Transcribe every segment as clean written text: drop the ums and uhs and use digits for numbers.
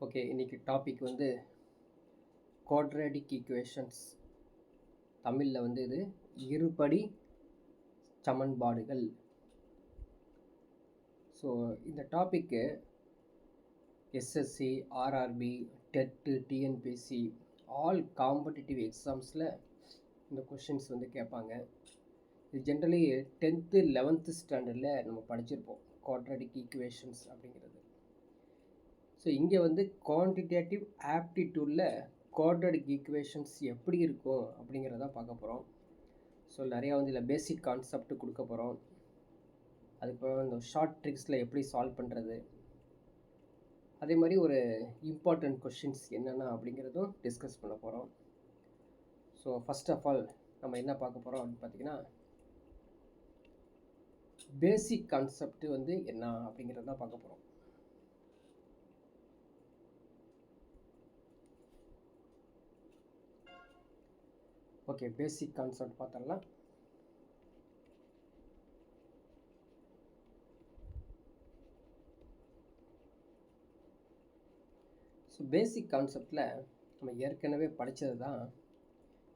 Okay, இன்னைக்கு topic வந்து quadratic equations. தமிழில் வந்து இது இருபடி சமன்பாடுகள். ஸோ இந்த topic SSC, RRB, TET, TNPSC all competitive எக்ஸாம்ஸில் இந்த கொஷின்ஸ் வந்து கேட்பாங்க. இது ஜென்ரலி 10th 11th ஸ்டாண்டர்டில் நம்ம படிச்சிருப்போம் குவாட்ராடிக் ஈக்குவேஷன்ஸ் அப்படிங்கிறது. ஸோ இங்கே வந்து குவான்டிடேட்டிவ் ஆப்டிடியூடில் குவாட்ராடிக் ஈக்குவேஷன்ஸ் எப்படி இருக்கும் அப்படிங்கிறத பார்க்க போகிறோம். ஸோ நிறையா வந்து இதில் பேசிக் கான்செப்ட் கொடுக்க போகிறோம். அதுக்கப்புறம் இந்த ஷார்ட் ட்ரிக்ஸில் எப்படி சால்வ் பண்ணுறது, அதே மாதிரி ஒரு இம்பார்ட்டண்ட் கொஷின்ஸ் என்னென்ன அப்படிங்கிறதும் டிஸ்கஸ் பண்ண போகிறோம். ஸோ ஃபஸ்ட் ஆஃப் ஆல் நம்ம என்ன பார்க்க போகிறோம் அப்படின்னு பார்த்தீங்கன்னா, பேசிக் கான்செப்ட் வந்து என்ன அப்படிங்கிறது தான் பார்க்க போகிறோம். ஓகே, பேசிக் கான்செப்ட் பார்த்தோம்னா ஸோ பேசிக் கான்செப்டில் நம்ம ஏற்கனவே படித்தது தான்.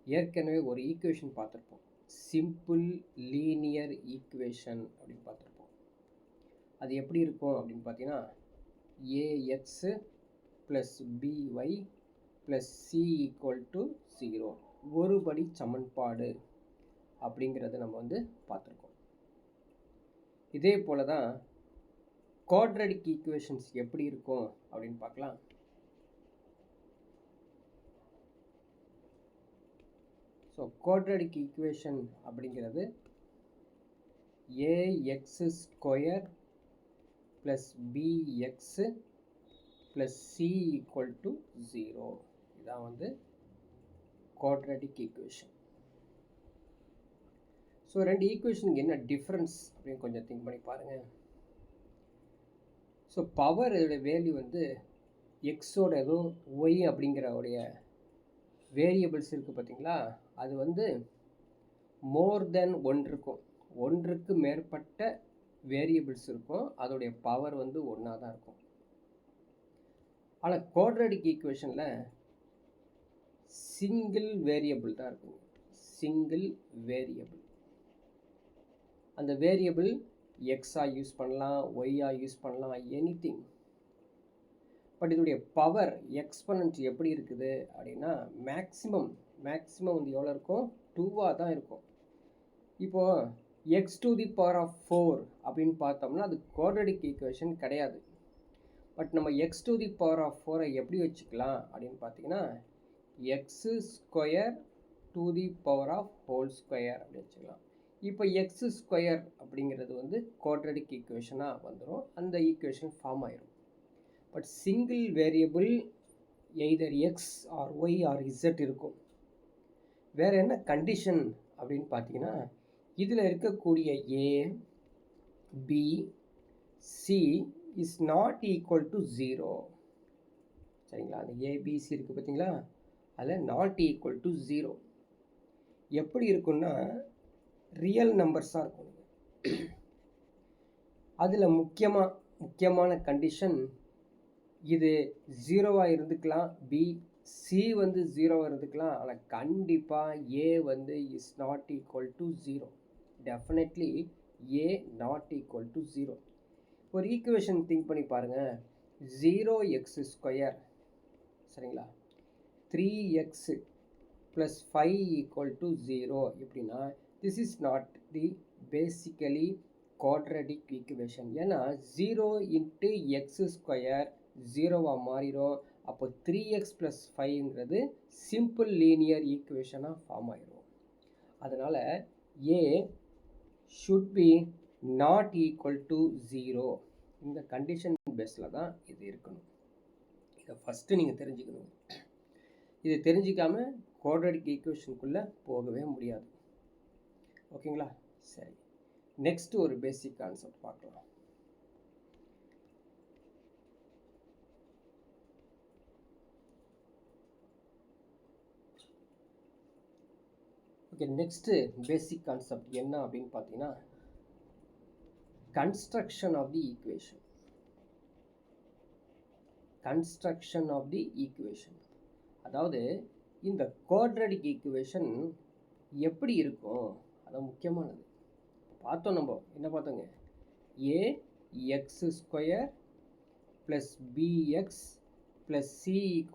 ஏற்கனவே ஒரு ஈக்குவேஷன் பார்த்துருப்போம், சிம்பிள் லீனியர் ஈக்குவேஷன் அப்படின்னு பார்த்துருப்போம். அது எப்படி இருக்கும் அப்படின்னு பார்த்தீங்கன்னா, a x plus b y plus c equal to 0 ஒருபடி சமன்பாடு அப்படிங்கிறத நம்ம வந்து பார்த்துருக்கோம். இதே போல் தான் குவாட்ராடிக் ஈக்குவேஷன்ஸ் எப்படி இருக்கும் அப்படின்னு பார்க்கலாம். ஸோ குவாட்ராடிக் ஈக்குவேஷன் அப்படிங்கிறது a x square plus b x plus c equal to 0 இதான் வந்து குவாட்ராடிக் ஈக்குவேஷன். ஸோ ரெண்டு ஈக்குவேஷனுக்கு என்ன டிஃப்ரென்ஸ் அப்படின்னு கொஞ்சம் திங்க் பண்ணி பாருங்கள். ஸோ பவர் இதோட வேல்யூ வந்து எக்ஸோட ஏதோ ஒய் அப்படிங்கிறவுடைய வேரியபிள்ஸ் இருக்குது பார்த்தீங்களா, அது வந்து மோர் தென் ஒன் இருக்கும். ஒன்றுக்கு மேற்பட்ட வேரியபிள்ஸ் இருக்கும், அதோடைய பவர் வந்து ஒன்றா தான் இருக்கும். ஆனால் குவாட்ராடிக் ஈக்குவேஷனில் சிங்கிள் வேரியபிள் தான் இருக்கும். சிங்கிள் வேரியபிள், அந்த வேரியபிள் எக்ஸாக யூஸ் பண்ணலாம், ஒய்யாக யூஸ் பண்ணலாம், எனிதிங். பட் இதோடைய பவர் எக்ஸ்பனன்ட் எப்படி இருக்குது அப்படின்னா, மேக்ஸிமம் வந்து எவ்வளோ இருக்கும், 2ஆக தான் இருக்கும். இப்போது x to the power of 4 அப்படின்னு பார்த்தோம்னா அது குவாட்ராடிக் ஈக்குவேஷன் கிடையாது. பட் நம்ம x to the power of 4 எப்படி வச்சுக்கலாம் அப்படின்னு பார்த்தீங்கன்னா, x square to the power of whole square அப்படின்னு வச்சுக்கலாம். இப்போ எக்ஸ் ஸ்கொயர் அப்படிங்கிறது வந்து குவாட்ராடிக் ஈக்குவேஷனாக வந்துடும், அந்த ஈக்குவேஷன் ஃபார்ம் ஆயிரும். But single variable either x or y or z இருக்கும். வேறு என்ன கண்டிஷன் அப்படின்னு பார்த்தீங்கன்னா, இதில் இருக்கக்கூடிய a b c is not equal to 0. சரிங்களா, அந்த ஏபிசி இருக்குது பார்த்தீங்களா, அதில் நாட் ஈக்குவல் டு 0 எப்படி இருக்குன்னா ரியல் நம்பர்ஸாக இருக்கும். அதில் முக்கியமான கண்டிஷன், இது 0வாக இருந்துக்கலாம், பி சி வந்து 0வாக இருந்துக்கலாம், ஆனால் கண்டிப்பாக ஏ வந்து is not equal to 0. Definitely A not equal to 0. ஒரு ஈக்குவேஷன் திங்க் பண்ணி பாருங்கள், 0x ஸ்கொயர் சரிங்களா, 3x ப்ளஸ் 5 ஈக்குவல் டு 0 எப்படின்னா, this is not the basically quadratic equation. ஏன்னா 0 இன்ட்டு எக்ஸ் ஸ்கொயர் 0வாக மாறிடும். அப்போ 3x ப்ளஸ் 5ங்கிறது சிம்பிள் லீனியர் ஈக்குவேஷனாக ஃபார்ம் ஆகிடும். அதனால் a should be not equal to 0. இந்த கண்டிஷன் பேஸில் தான் இது இருக்கணும். இதை ஃபஸ்ட்டு நீங்கள் தெரிஞ்சுக்கணும். இதை தெரிஞ்சிக்காமல் குவாட்ராடிக் ஈக்குவேஷனுக்குள்ளே போகவே முடியாது. ஓகேங்களா, சரி. நெக்ஸ்ட் ஒரு பேசிக் கான்செப்ட் பார்க்கலாம். ஓகே, நெக்ஸ்ட்டு பேசிக் கான்செப்ட் என்ன அப்படின்னு பார்த்தீங்கன்னா, construction of the equation. Construction of the equation. அதாவது இந்த குவாட்ரடிக் ஈக்குவேஷன் எப்படி இருக்கும், அது முக்கியமானது. பார்த்தோம், நம்ம என்ன பார்த்தோங்க, ax² + bx + c =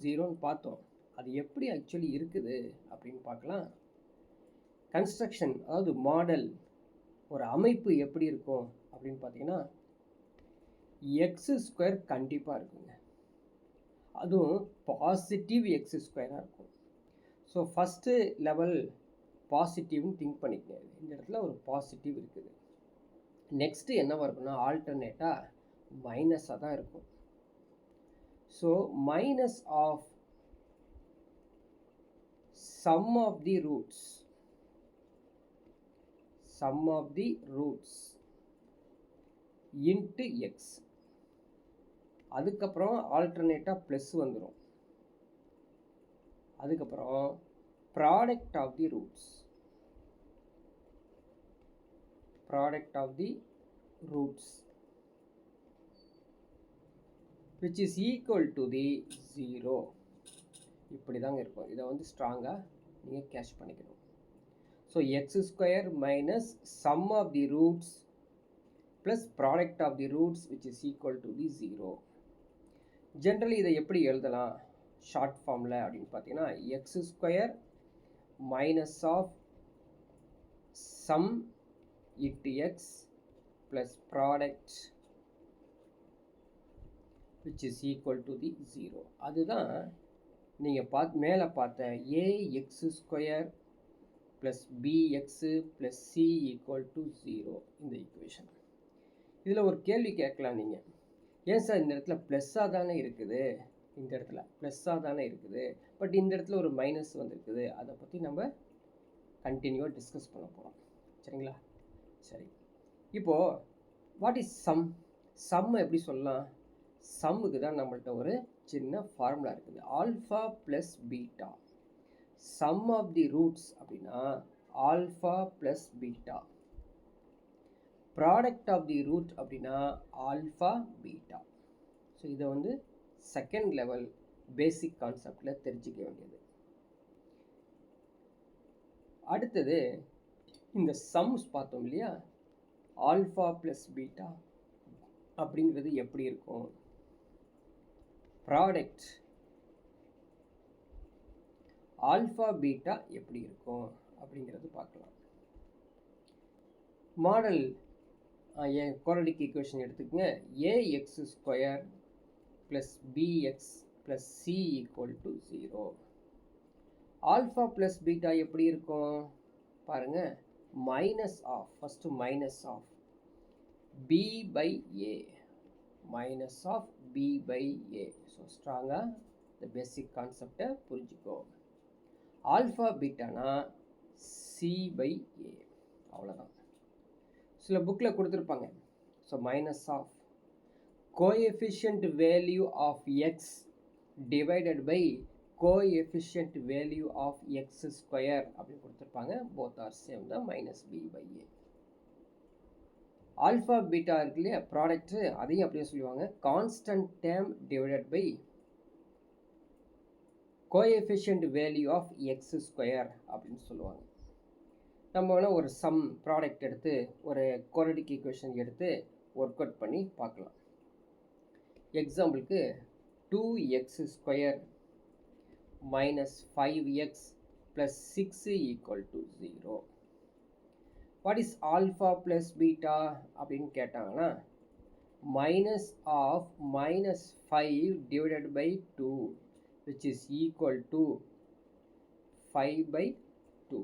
0ன்னு பார்த்தோம். அது எப்படி ஆக்சுவலி இருக்குது அப்படின்னு பார்க்கலாம். கன்ஸ்ட்ரக்ஷன், அதாவது மாடல், ஒரு அமைப்பு எப்படி இருக்கும் அப்படின்னு பார்த்தீங்கன்னா, x² கண்டிப்பாக இருக்குங்க. அதுவும் பாசிட்டிவ் x² இருக்கும். ஸோ ஃபஸ்ட்டு லெவல் பாசிட்டிவ்னு திங்க் பண்ணிக்கங்க. இந்த இடத்துல ஒரு பாசிட்டிவ் இருக்குது. நெக்ஸ்ட்டு என்னவா இருக்குன்னா, ஆல்டர்னேட்டாக மைனஸாக தான் இருக்கும். So minus of sum of the roots into x. அதுக்கப்புறம் ஆல்டர்னேட்டாக ப்ளஸ் வந்துடும். அதுக்கப்புறம் product of the roots which is equal to the 0. இப்படி தாங்க இருக்கும். இதை வந்து ஸ்ட்ராங்காக நீங்கள் கேட்ச் பண்ணிக்கணும். So x² minus sum of the roots plus product of the roots which is equal to the 0. Generally இதை எப்படி எழுதலாம் ஷார்ட் ஃபார்மில் அப்படின்னு பார்த்தீங்கன்னா, x² minus of sum into x plus product which is equal to the 0. அதுதான் நீங்கள் மேலே பார்த்த ax² + bx + c = 0 இந்த ஈக்குவேஷன். இதில் ஒரு கேள்வி கேட்கலாம் நீங்கள், ஏன் சார் இந்த இடத்துல ப்ளஸ்ஸாக தானே இருக்குது, இந்த இடத்துல ப்ளஸ்ஸாக தானே இருக்குது, பட் இந்த இடத்துல ஒரு மைனஸ் வந்துருக்குது. அதை பற்றி நம்ம கண்டினியூவாக டிஸ்கஸ் பண்ண போகிறோம். சரிங்களா? சரி, இப்போது வாட் இஸ் சம் எப்படி சொல்லலாம்? சம்முக்கு தான் நம்மள்ட்ட ஒரு சின்ன ஃபார்முலா இருக்குது. Alpha plus beta. Sum of the roots அப்படின்னா alpha plus beta. Product of the root அப்படின்னா ஆல்ஃபா பீட்டா. ஸோ இதை வந்து செகண்ட் லெவல் பேசிக் கான்செப்டில் தெரிஞ்சிக்க வேண்டியது. அடுத்தது இந்த சம்ஸ் பார்த்தோம் இல்லையா, ஆல்ஃபா ப்ளஸ் பீட்டா அப்படிங்கிறது எப்படி இருக்கும், ப்ராடக்ட் ஆல்ஃபா பீட்டா எப்படி இருக்கும் அப்படிங்கிறது பார்க்கலாம். மாடல் குவாட்ரடிக் ஈக்குவேஷன் எடுத்துக்கங்க. ax² + bx + c = 0. Alpha plus beta எப்படி இருக்கும் பாருங்க, first minus of b/a, so ஸ்ட்ராங்காக இந்த பேசிக் கான்செப்டை புரிஞ்சுக்கோ. ஆல்ஃபா பீட்டானா c/a, அவ்வளோதான். சில புக்கில் கொடுத்துருப்பாங்க. So minus of coefficient value of x divided by coefficient value of x² அப்படின்னு கொடுத்துருப்பாங்க. போத் ஆர் சேம் தான், -b/a. ஆல்ஃபா பீட்டா இருக்கு இல்லையா, ப்ராடக்ட், அதையும் அப்படியே சொல்லுவாங்க constant term divided by coefficient value of x² அப்படின்னு சொல்லுவாங்க. நம்ம வேணால் ஒரு சம் ப்ராடக்ட் எடுத்து ஒரு குவாட்ரடிக் ஈக்குவேஷன் எடுத்து ஒர்க் அவுட் பண்ணி பார்க்கலாம். எக்ஸாம்பிளுக்கு 2x² - 5x + 6 = 0. What is alpha plus beta அப்படின்னு கேட்டாங்கன்னா, minus of -5 divided by 2 which is equal to 5/2.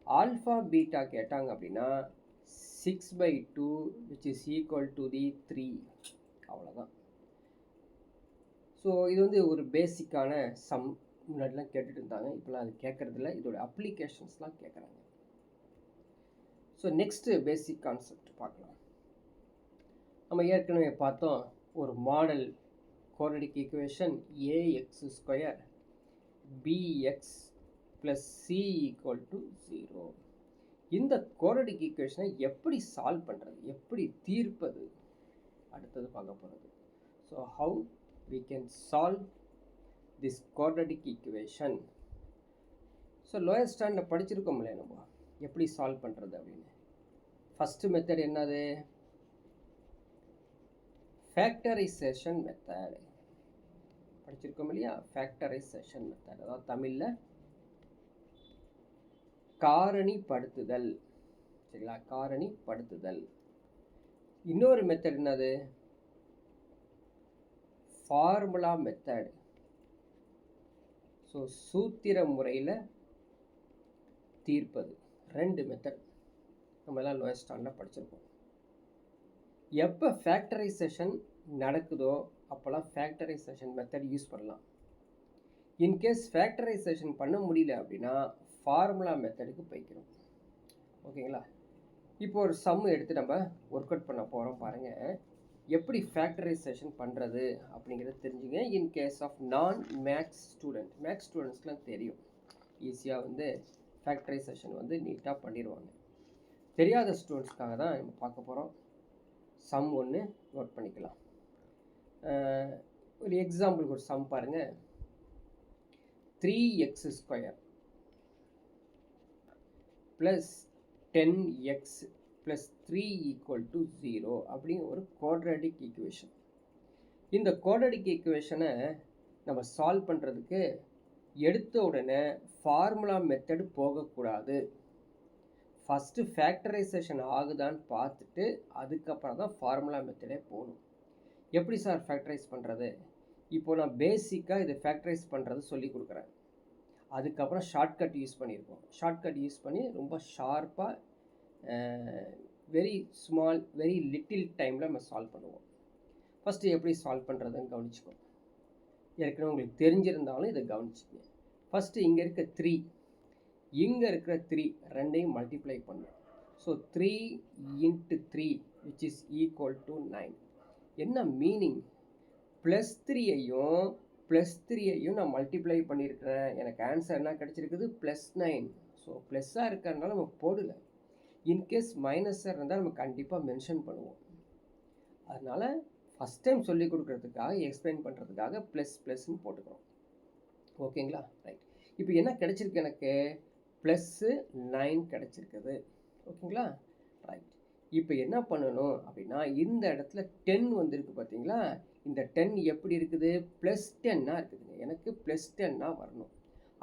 Alpha beta கேட்டாங்க அப்படின்னா 6/2 which is equal to the 3. அவ்வளோதான். ஸோ இது வந்து ஒரு பேசிக்கான சம். முன்னாடிலாம் கேட்டுட்டு இருந்தாங்க, இப்போலாம் அது கேட்குறதில்ல. இதோட அப்ளிகேஷன்ஸ்லாம் கேட்குறாங்க. ஸோ நெக்ஸ்ட்டு பேசிக் கான்செப்ட் பார்க்கலாம். நம்ம ஏற்கனவே பார்த்தோம், ஒரு model quadratic equation ax² bx + c = 0. இந்த குவாட்ரடிக் ஈக்குவேஷனை எப்படி சால்வ் பண்ணுறது, எப்படி தீர்ப்பது, அடுத்தது பார்க்க போகிறது. So so how we can solve this quadratic equation. So lower standard படிச்சிருக்கோம்ல நம்ம எப்படி சால்வ் பண்ணுறது அப்படின்னு. ஃபஸ்ட்டு மெத்தட் என்னது? ஃபேக்டரைசேஷன் மெத்தட் படிச்சிருக்கோம் இல்லையா? ஃபேக்டரைசேஷன் மெத்தட், அதாவது தமிழில் காரணிப்படுத்துதல். சரிங்களா? காரணிப்படுத்துதல். இன்னொரு மெத்தட் என்னது? Formula method. ஸோ சூத்திர முறையில் தீர்ப்பது. ரெண்டு மெத்தட் நம்ம எல்லாம் லோயர் ஸ்டாண்டர்டில் படிச்சிருக்கோம். எப்போ ஃபேக்டரைசேஷன் நடக்குதோ அப்போல்லாம் ஃபேக்டரைசேஷன் மெத்தட் யூஸ் பண்ணலாம். இன்கேஸ் ஃபேக்டரைசேஷன் பண்ண முடியல அப்படின்னா ஃபார்முலா மெத்தடுக்கு போய்க்கிறோம். ஓகேங்களா? இப்போ ஒரு சம் எடுத்து நம்ம ஒர்க் அவுட் பண்ண போகிறோம். பாருங்கள் எப்படி ஃபேக்டரைசேஷன் பண்ணுறது அப்படிங்கிறத தெரிஞ்சுங்க. இன் கேஸ் ஆஃப் நான் மேக்ஸ் ஸ்டூடெண்ட்ஸ்க்குலாம் தெரியும், ஈஸியாக வந்து ஃபேக்டரைசேஷன் வந்து நீட்டாக பண்ணிடுவாங்க. தெரியாத ஸ்டூடெண்ட்ஸ்க்காக தான் நம்ம பார்க்க போகிறோம். சம் ஒன்று நோட் பண்ணிக்கலாம். ஒரு எக்ஸாம்பிளுக்கு ஒரு சம் பாருங்கள். 3x² ப்ளஸ் 10x ப்ளஸ் 3 = 0 அப்படிங்கிற ஒரு குவாட்ராட்டிக் ஈக்குவேஷன். இந்த குவாட்ராட்டிக் ஈக்குவேஷனை நம்ம சால்வ் பண்ணுறதுக்கு எடுத்த உடனே ஃபார்முலா மெத்தடு போகக்கூடாது. ஃபஸ்ட்டு ஃபேக்டரைசேஷன் ஆகுதான்னு பார்த்துட்டு அதுக்கப்புறம் தான் ஃபார்முலா மெத்தடே போகணும். எப்படி சார் ஃபேக்டரைஸ் பண்ணுறது? இப்போது நான் பேசிக்காக இதை ஃபேக்டரைஸ் பண்ணுறது சொல்லி கொடுக்குறேன். அதுக்கப்புறம் ஷார்ட்கட் யூஸ் பண்ணியிருக்கோம். ஷார்ட்கட் யூஸ் பண்ணி ரொம்ப ஷார்ப்பாக வெரி ஸ்மால் வெரி லிட்டில் டைமில் நம்ம சால்வ் பண்ணுவோம். ஃபஸ்ட்டு எப்படி சால்வ் பண்ணுறதுன்னு கவனிச்சுக்கோ. ஏற்கனவே உங்களுக்கு தெரிஞ்சிருந்தாலும் இதை கவனிச்சுக்கோங்க. ஃபஸ்ட்டு இங்கே இருக்க 3, இங்கே இருக்கிற 3 ரெண்டையும் மல்டிப்ளை பண்ணும். So 3 × 3 which is equal to 9. என்ன மீனிங்? +3ஐயும் +3ஐயும் நான் மல்டிப்ளை பண்ணியிருக்கிறேன். எனக்கு ஆன்சர் என்ன கிடச்சிருக்குது? +9. ஸோ ப்ளஸ்ஸாக இருக்கிறதுனால நம்ம போடலை. இன்கேஸ் மைனஸாக இருந்தால் நம்ம கண்டிப்பாக மென்ஷன் பண்ணுவோம். அதனால் ஃபஸ்ட் டைம் சொல்லி கொடுக்குறதுக்காக எக்ஸ்பிளைன் பண்ணுறதுக்காக ++ன்னு போட்டுக்கிறோம். ஓகேங்களா? ரைட். இப்போ என்ன கிடச்சிருக்கு? எனக்கு +9 கிடச்சிருக்குது. ஓகேங்களா? ரைட். இப்போ என்ன பண்ணணும் அப்படின்னா, இந்த இடத்துல 10 வந்திருக்கு பார்த்தீங்களா? இந்த 10 எப்படி இருக்குது? +10ஆக இருக்குதுங்க. எனக்கு +10ஆக வரணும்.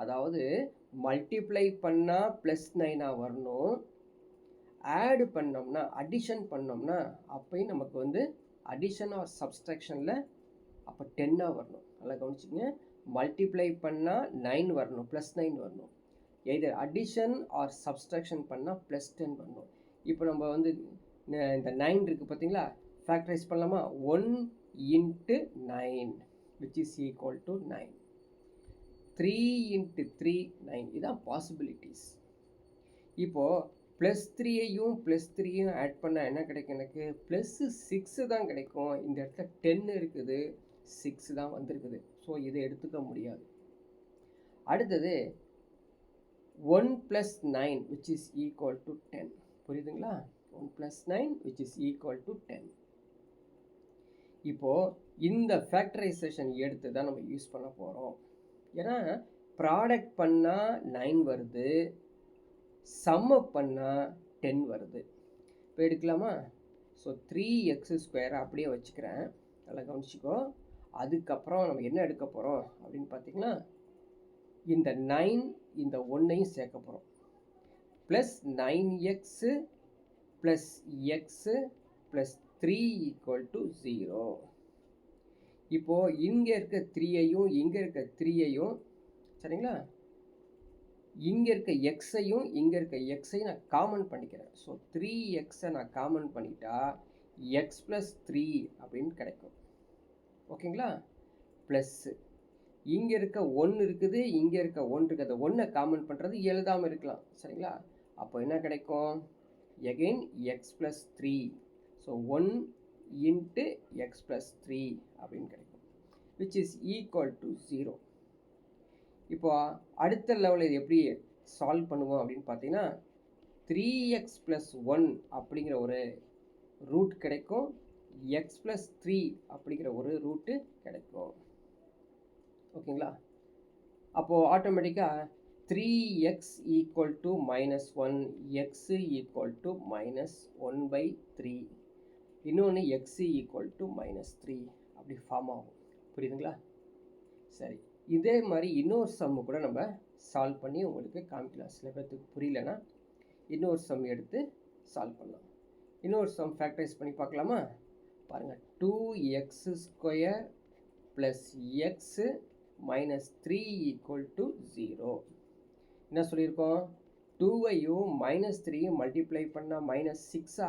அதாவது மல்டிப்ளை பண்ணால் +9ஆக வரணும். ஆடு பண்ணோம்னா, அடிஷன் பண்ணோம்னா அப்போயும் நமக்கு வந்து அடிஷன் ஆர் சப்ஸ்ட்ராக்ஷனில் அப்போ 10ஆக வரணும். நல்லா கவனிச்சிங்க. மல்டிப்ளை பண்ணால் 9 வரணும், +9 வரணும். எய்தர் அடிஷன் ஆர் சப்ஸ்ட்ராக்ஷன் பண்ணால் +10 வரணும். இப்போ நம்ம வந்து இந்த 9 இருக்குது பார்த்தீங்களா? ஃபேக்டரைஸ் பண்ணலாமா? 1 × 9 which is equal to 9. 3 × 3 9. இதுதான் பாசிபிலிட்டிஸ். இப்போது +3ஐயும் +3ஐயும் ஆட் பண்ணால் என்ன கிடைக்கும்? எனக்கு +6 தான் கிடைக்கும். இந்த இடத்துல 10 இருக்குது, 6 தான் வந்திருக்குது. ஸோ இதை எடுத்துக்க முடியாது. அடுத்தது 1 + 9 which is equal to 10. புரியுதுங்களா? 1 + 9 which is equal to 10. இப்போது இந்த ஃபேக்டரைசேஷன் எடுத்து தான் நம்ம யூஸ் பண்ண போகிறோம். ஏன்னா ப்ராடக்ட் பண்ணால் 9 வருது, சம்ம பண்ணால் 10 வருது. இப்போ எடுக்கலாமா? ஸோ 3x² அப்படியே வச்சுக்கிறேன். நல்லா கவனிச்சிக்கோ. அதுக்கப்புறம் நம்ம என்ன எடுக்க போகிறோம் அப்படின்னு பார்த்தீங்கன்னா, இந்த 9 இந்த 1ஐயும் சேர்க்க போகிறோம். +9x + x + 3 = 0. இப்போது இங்கே இருக்க 3ஐயும் இங்கே இருக்க 3ஐயும், சரிங்களா, இங்கே இருக்க எக்ஸையும் இங்கே இருக்க எக்ஸையும் நான் காமன் பண்ணிக்கிறேன். ஸோ 3xஐ நான் காமன் பண்ணிட்டா x + 3 அப்படின்னு கிடைக்கும். ஓகேங்களா? ப்ளஸ்ஸு இங்கே இருக்க 1 இருக்குது, இங்கே இருக்க 1 இருக்குது. அந்த 1ஐ காமன் பண்ணுறது எழுதாமல் இருக்கலாம். சரிங்களா? அப்போ என்ன கிடைக்கும்? Again x + 3. ஸோ 1 × x + 3 அப்படின்னு கிடைக்கும், which is equal to 0. இப்போ அடுத்த லெவலில் எப்படி சால்வ் பண்ணுவோம் அப்படின்னு பார்த்தீங்கன்னா, 3x + 1 அப்படிங்கிற ஒரு ரூட் கிடைக்கும். எக்ஸ் ப்ளஸ் 3 அப்படிங்கிற ஒரு ரூட்டு கிடைக்கும். ஓகேங்களா? அப்போது ஆட்டோமேட்டிக்காக 3x equal to -1, X equal to -1/3, இன்னொன்று எக்ஸ் ஈக்குவல் டு -3 அப்படி ஃபார்ம் ஆகும். புரியுதுங்களா? சரி, இதே மாதிரி இன்னொரு சம்மு கூட நம்ம சால்வ் பண்ணி உங்களுக்கு காமிக்கலாம். சில பேர்த்துக்கு புரியலன்னா இன்னொரு சம் எடுத்து சால்வ் பண்ணலாம். இன்னொரு சம் ஃபேக்டரைஸ் பண்ணி பார்க்கலாமா? பாருங்கள், 2x² plus x -3 equal to 0. என்ன சொல்லியிருக்கோம்? 2ஐயும் -3யும் மல்டிப்ளை பண்ணால் -6ஆ?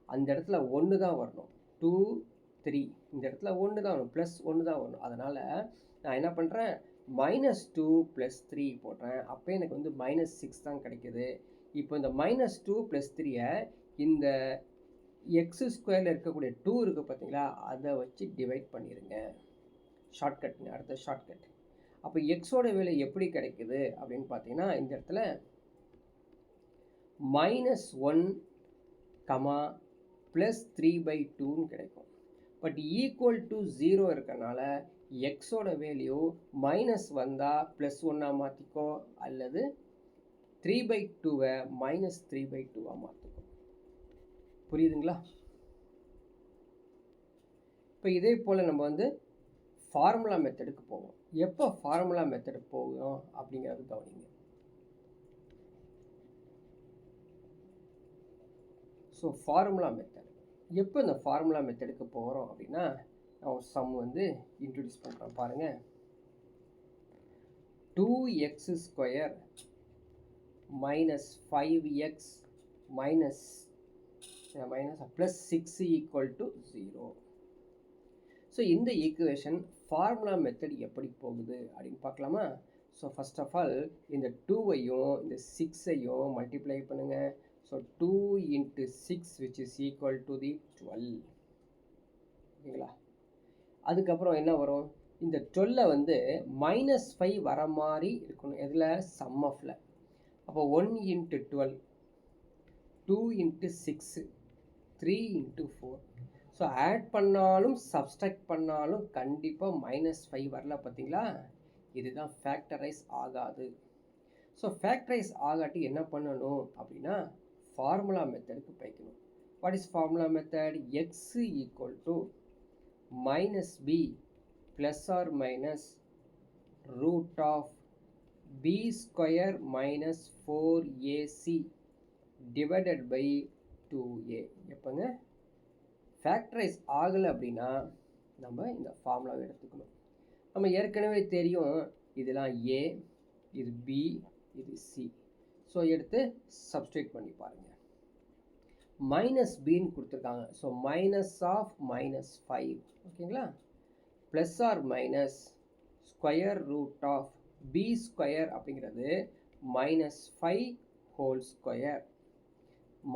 அந்த இடத்துல 1 தான் வரணும். 2 3 இந்த இடத்துல 1 தான் வரும், ப்ளஸ் 1 தான் வரும். அதனால் நான் என்ன பண்ணுறேன், -2 + 3 போடுறேன். அப்போ எனக்கு வந்து -6 தான் கிடைக்குது. இப்போ இந்த -2 + 3ஐ இந்த x² இருக்கக்கூடிய 2 இருக்குது பார்த்தீங்களா, அதை வச்சு டிவைட் பண்ணிடுங்க. ஷார்ட்கட்டுங்க, அடுத்த ஷார்ட்கட். அப்போ எக்ஸோட வேலை எப்படி கிடைக்குது அப்படின்னு பார்த்தீங்கன்னா, இந்த இடத்துல -1, +3/2ன்னு கிடைக்கும். பட் ஈக்குவல் டு 0 இருக்கனால எக்ஸோட வேல்யூ மைனஸ் வந்தால் +1 மாற்றிக்கோ, அல்லது 3/2வை -3/2 மாற்றிக்கோ. புரியுதுங்களா? இப்போ இதே போல் நம்ம வந்து ஃபார்முலா மெத்தடுக்கு போவோம். எப்போ ஃபார்முலா மெத்தடு போகும் அப்படிங்கிறது கவனிங்க. ஸோ ஃபார்முலா மெத்தட் எப்போ இந்த ஃபார்முலா மெத்தடுக்கு போகிறோம் அப்படின்னா, நான் ஒரு சம் வந்து இன்ட்ரடியூஸ் பண்ணுறேன் பாருங்கள். 2x² -5x +6 equal to 0. So இந்த ஈக்குவேஷன் ஃபார்முலா மெத்தட் எப்படி போகுது அப்படின்னு பார்க்கலாமா? ஸோ ஃபர்ஸ்ட் ஆஃப் ஆல் இந்த 2ஐயும் இந்த 6ஐயும் மல்டிப்ளை பண்ணுங்கள். So 2 × 6 which is equal to the 12. ஓகேங்களா? அதுக்கப்புறம் என்ன வரும், இந்த 12 வந்து -5 வர மாதிரி இருக்கணும். எதில்? சம் ஆஃபில். அப்போ 1 × 12, 2 × 6, 3 × 4. ஸோ ஆட் பண்ணாலும் சப்ஸ்ட்ராக்ட் பண்ணாலும் கண்டிப்பாக -5 வரல. பார்த்தீங்களா? இதுதான் ஃபேக்டரைஸ் ஆகாது. ஸோ ஃபேக்டரைஸ் ஆகாட்டி என்ன பண்ணணும் அப்படின்னா, ஃபார்முலா மெத்தடுக்கு போய்க்கணும். What is formula method? X equal to -b plus or minus root of b² - 4ac divided by 2a. எப்போங்க ஃபேக்டரைஸ் ஆகலை அப்படின்னா நம்ம இந்த ஃபார்முலாவை எடுத்துக்கணும். நம்ம ஏற்கனவே தெரியும், இதெல்லாம் a, இது b, இது c. ஸோ எடுத்து சப்ஸ்டியூட் பண்ணி பாருங்கள். -bன்னு கொடுத்துருக்காங்க. ஸோ -5, ஓகேங்களா? Plus or minus square root of b² அப்படிங்கிறது -5²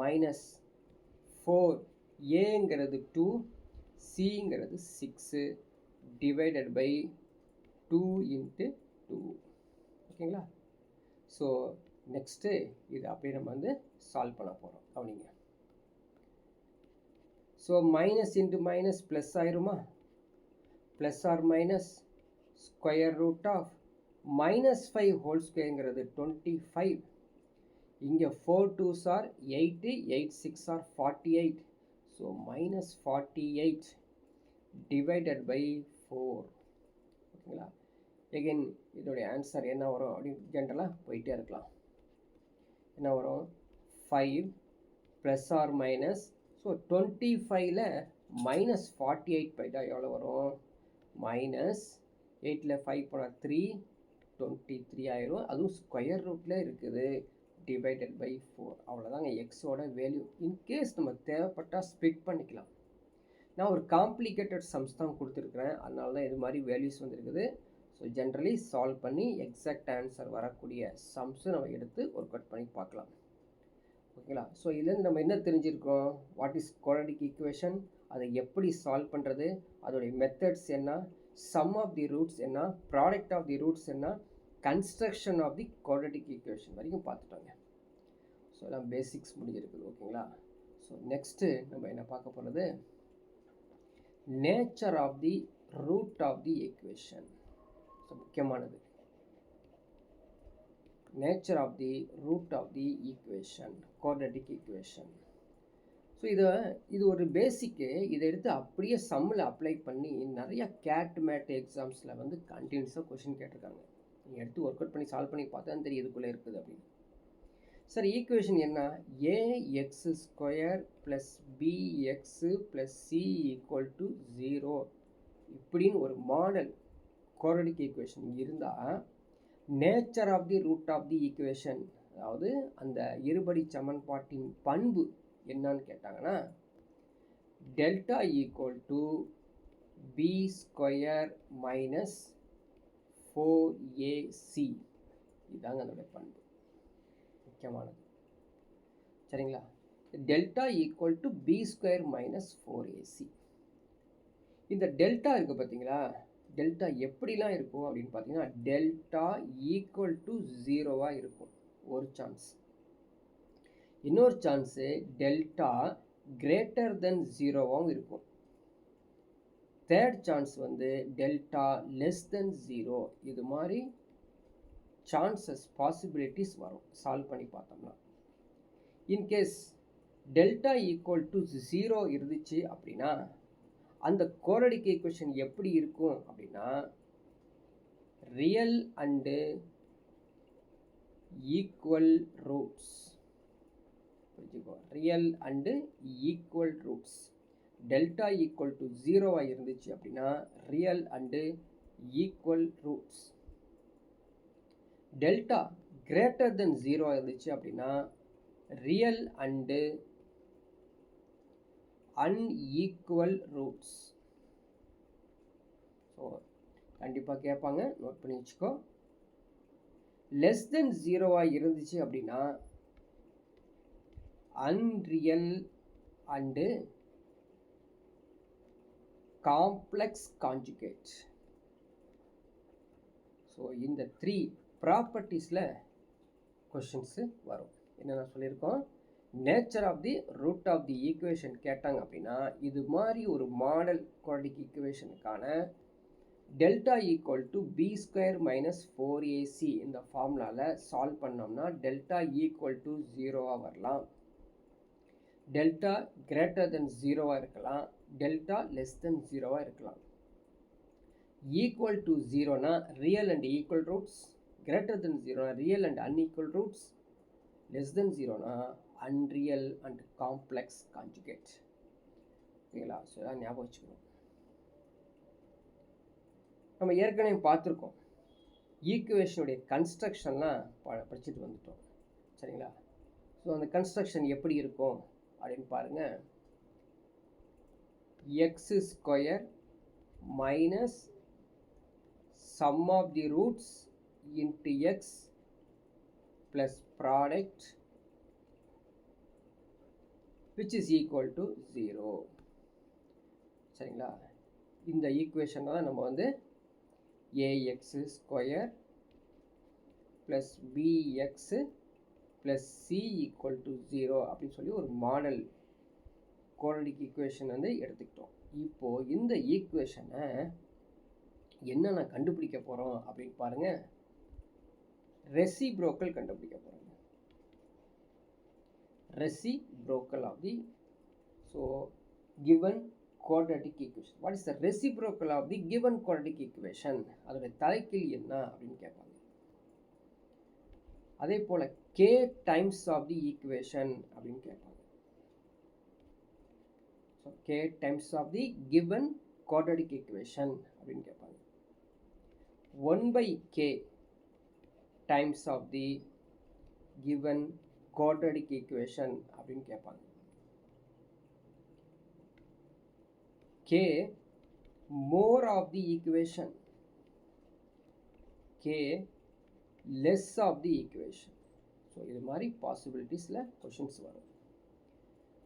-4, ஏங்கிறது 2, சிங்கிறது 6 டிவைடட் பை 2 × 2. ஓகேங்களா? ஸோ நெக்ஸ்ட்டு இது அப்படியே நம்ம வந்து சால்வ் பண்ண போகிறோம். கவனிங்க. So minus into minus plus ஆயிருமா? Plus or minus square root of -5² 25. இங்கே 4 2s are 8, 8 6 are 48. So -48 divided by 4. ஓகேங்களா? எகைன் இதோடைய ஆன்சர் என்ன வரும் அப்படின்னு ஜென்ரலாக போயிட்டே இருக்கலாம். என்ன வரும்? 5 ப்ளஸ் ஆர் மைனஸ், ஸோ 25ல் -48 போயிட்டா எவ்வளோ வரும்? -8ல் 5 போனால் 3, 23 ஆயிரும். அதுவும் ஸ்கொயர் ரூட்டில் இருக்குது, டிவைடட் பை 4. அவ்வளோதாங்க எக்ஸோட வேல்யூ. இன்கேஸ் நம்ம தேவைப்பட்டால் ஸ்ப்ளிட் பண்ணிக்கலாம். நான் ஒரு காம்ப்ளிகேட்டட் சம்ஸ் தான் கொடுத்துருக்குறேன், அதனால தான் இது மாதிரி வேல்யூஸ் வந்துருக்குது. ஸோ ஜென்ரலி சால்வ் பண்ணி எக்ஸாக்ட் ஆன்சர் வரக்கூடிய சம்ஸு நம்ம எடுத்து ஒர்க் அவுட் பண்ணி பார்க்கலாம். ஓகேங்களா? ஸோ இதுலேருந்து நம்ம என்ன தெரிஞ்சிருக்கோம்? வாட் இஸ் குவாட்ரடிக் ஈக்குவேஷன், அதை எப்படி சால்வ் பண்ணுறது, அதோடைய மெத்தட்ஸ் என்ன, சம் ஆஃப் தி ரூட்ஸ் என்ன, ப்ராடக்ட் ஆஃப் தி ரூட்ஸ் என்ன, construction of the quadratic equation வரைக்கும் பார்த்துட்டோங்க. ஸோ எல்லாம் பேசிக்ஸ் முடிஞ்சிருக்குது. ஓகேங்களா? ஸோ நெக்ஸ்ட்டு நம்ம என்ன பார்க்க போகிறது, nature of the root of the equation. So முக்கியமானது, nature of the root of the equation, quadratic equation. So இது ஒரு பேசிக்கு. இதை எடுத்து அப்படியே சம்மில் அப்ளை பண்ணி நிறைய கேட் மேட் எக்ஸாம்ஸில் வந்து கண்டினியூஸாக கொஷின் கேட்டிருக்காங்க. நீங்கள் எடுத்து ஒர்க் அவுட் பண்ணி சால்வ் பண்ணி பார்த்தா தான் தெரியும் இதுக்குள்ளே இருக்குது அப்படின்னு. சார் ஈக்குவேஷன் என்ன? A x square plus b x plus c equal to 0 இப்படின்னு ஒரு மாடல் குவாட்ரட்டிக் ஈக்குவேஷன் இருந்தால் nature of the root of the equation, அதாவது அந்த இருபடி சமன்பாட்டின் பண்பு என்னன்னு கேட்டாங்கன்னா delta equal to b square minus 4ac. இதாங்க அதோடைய பண்பு, முக்கியமானது. சரிங்களா? Delta equal to b square minus 4ac. இந்த டெல்டா இருக்குது பார்த்தீங்களா, டெல்டா எப்படிலாம் இருக்கும் அப்படின்னு பார்த்தீங்கன்னா டெல்டா ஈக்குவல் டு 0வாக இருக்கும் ஒரு சான்ஸ். இன்னொரு சான்ஸு டெல்டா கிரேட்டர் தென் 0வாகவும் இருக்கும். தேர்ட் சான்ஸ் வந்து டெல்டா லெஸ் தென் 0. இது மாதிரி சான்சஸ் பாசிபிலிட்டிஸ் வரும் சால்வ் பண்ணி பார்த்தோம்னா. இன்கேஸ் டெல்டா ஈக்குவல் டு 0 இருந்துச்சு அப்படின்னா அந்த குவாட்ரட்டிக் ஈக்குவேஷன் எப்படி இருக்கும் அப்படின்னா real and equal roots. Real and equal roots. Delta equal to 0வாக இருந்துச்சு அப்படின்னா real and equal roots. Delta greater than 0 இருந்துச்சு அப்படின்னா real and unequal roots. So கண்டிப்பாக கேட்பாங்க, நோட் பண்ணி வச்சுக்கோ. லெஸ் தென் 0வாக இருந்துச்சு அப்படின்னா unreal and complex conjugate. So இந்த 3 ப்ராப்பர்ட்டிஸில் கொஷின்ஸு வரும். என்னென்ன சொல்லியிருக்கோம்? Nature of the root of the equation கேட்டாங்க அப்படின்னா இது மாதிரி ஒரு மாடல் குவாட்ரட்டிக் ஈக்குவேஷனுக்கான delta equal to b square minus 4ac இந்த ஃபார்முலாவில் சால்வ் பண்ணோம்னா டெல்டா ஈக்குவல் டு 0வாக வரலாம், டெல்டா கிரேட்டர் தென் 0வாக இருக்கலாம், டெல்டா லெஸ் தென் 0வாக இருக்கலாம். ஈக்குவல் டு 0னா real and equal roots, greater than 0னா real and unequal roots, less than 0னா அன்ரியல் அண்ட் காம்ப்ளெக்ஸ் கான்ஜுகேட். ஓகேங்களா? ஸோ இதான் ஞாபகம் வச்சுக்கணும். நம்ம ஏற்கனவே பார்த்துருக்கோம், ஈக்குவேஷனுடைய கன்ஸ்ட்ரக்ஷன்லாம் படிச்சுட்டு வந்துட்டோம். சரிங்களா? ஸோ அந்த கன்ஸ்ட்ரக்ஷன் எப்படி இருக்கும் அப்படின்னு பாருங்கள். X square minus sum of the roots into x plus product which is equal to 0. சரிங்களா? இந்த ஈக்குவேஷன் தான் நம்ம வந்து ax square plus bx plus c equal to 0 அப்படின்னு சொல்லி ஒரு மாடல் குவாட்ரட்டிக் ஈக்குவேஷன் வந்து எடுத்துக்கிட்டோம். இப்போது இந்த ஈக்குவேஷனை என்னென்ன கண்டுபிடிக்க போகிறோம் அப்படின்னு பாருங்கள். ரெசிப்ரோக்கல் கண்டுபிடிக்க போகிறோம். Reciprocal of the given quadratic equation. What is the reciprocal of the given quadratic equation? அதோட தலைக்கீழ் என்ன அப்படின்னு கேட்பாங்க. அதே போல k times of the equation அப்படின்னு கேட்பாங்க. So k times of the given quadratic equation அப்படின்னு கேட்பாங்க. 1/k times of the given quadratic equation அப்படின்னு கேட்பாங்க. k more of the equation, k less of the equation. So இது மாதிரி பாசிபிலிட்டிஸில் questions வரும்.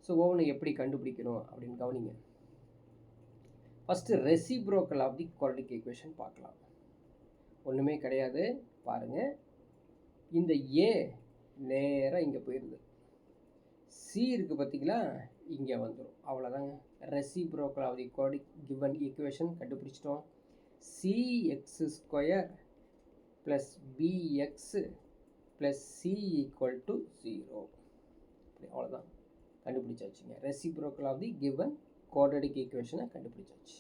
So ஒவ்வொன்று எப்படி கண்டுபிடிக்கணும் அப்படின்னு கவனிங்க. First reciprocal of the quadratic equation பார்க்கலாம். ஒன்றுமே கிடையாது, பாருங்கள். இந்த ஏ நேராக இங்கே போயிடுது. சி இருக்குது பார்த்தீங்களா, இங்கே வந்துடும். அவ்வளோதாங்க. Reciprocal of the quadric given equation கண்டுபிடிச்சிட்டோம். cx square plus bx plus c equal to 0. அவ்வளோதான், கண்டுபிடிச்சாச்சுங்க. Reciprocal of the given quadric ஈக்குவேஷனை கண்டுபிடிச்சாச்சு.